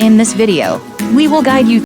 In this video, we will guide you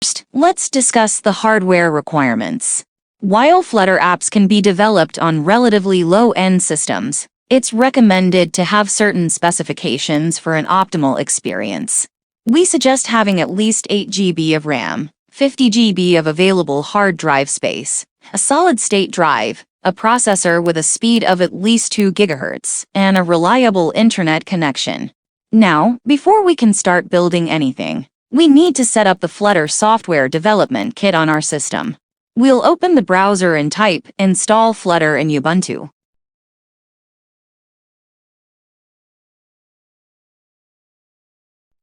First, let's discuss the hardware requirements. While Flutter apps can be developed on relatively low-end systems, it's recommended to have certain specifications for an optimal experience. We suggest having at least 8 GB of RAM, 50 GB of available hard drive space, a solid-state drive, a processor with a speed of at least 2 GHz, and a reliable internet connection. Now, before we can start building anything, we need to set up the Flutter software development kit on our system. We'll open the browser and type install Flutter in Ubuntu.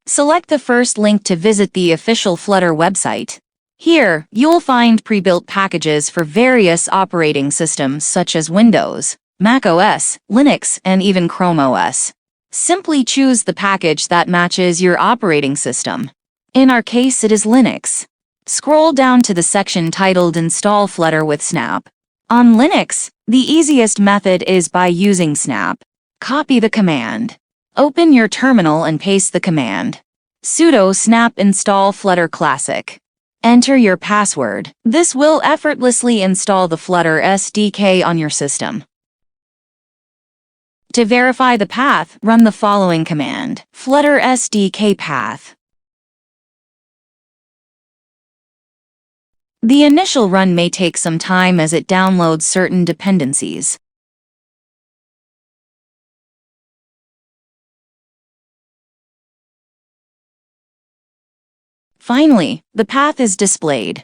Select the first link to visit the official Flutter website. Here, you'll find pre-built packages for various operating systems such as Windows, Mac OS, Linux, and even Chrome OS. Simply choose the package that matches your operating system. In our case, it is Linux. Scroll down to the section titled Install Flutter with Snap. On Linux, the easiest method is by using Snap. Copy the command. Open your terminal and paste the command. Sudo snap install Flutter Classic. Enter your password. This will effortlessly install the Flutter SDK on your system. To verify the path, run the following command: Flutter SDK Path. The initial run may take some time as it downloads certain dependencies. Finally, the path is displayed.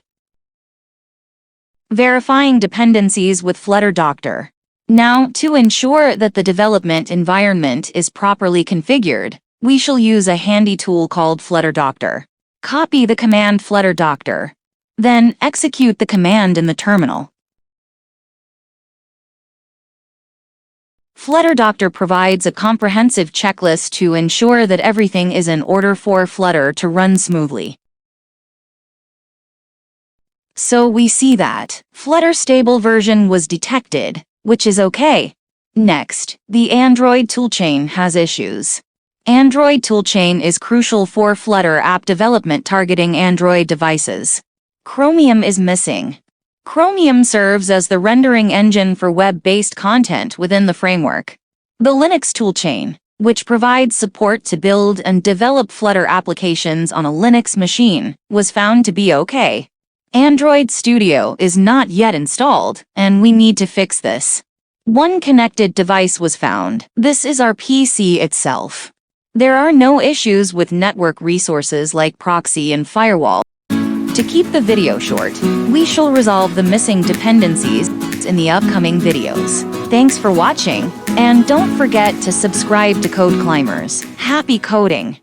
Verifying dependencies with Flutter Doctor. Now, to ensure that the development environment is properly configured, we shall use a handy tool called Flutter Doctor. Copy the command Flutter Doctor. Then, execute the command in the terminal. Flutter Doctor provides a comprehensive checklist to ensure that everything is in order for Flutter to run smoothly. So we see that Flutter stable version was detected, which is okay. Next, the Android toolchain has issues. Android toolchain is crucial for Flutter app development targeting Android devices. Chromium is missing. Chromium serves as the rendering engine for web-based content within the framework. The Linux toolchain, which provides support to build and develop Flutter applications on a Linux machine, was found to be okay. Android Studio is not yet installed, and we need to fix this. One connected device was found. This is our PC itself. There are no issues with network resources like proxy and firewall. To keep the video short, we shall resolve the missing dependencies in the upcoming videos. Thanks for watching, and don't forget to subscribe to Code Climbers. Happy coding!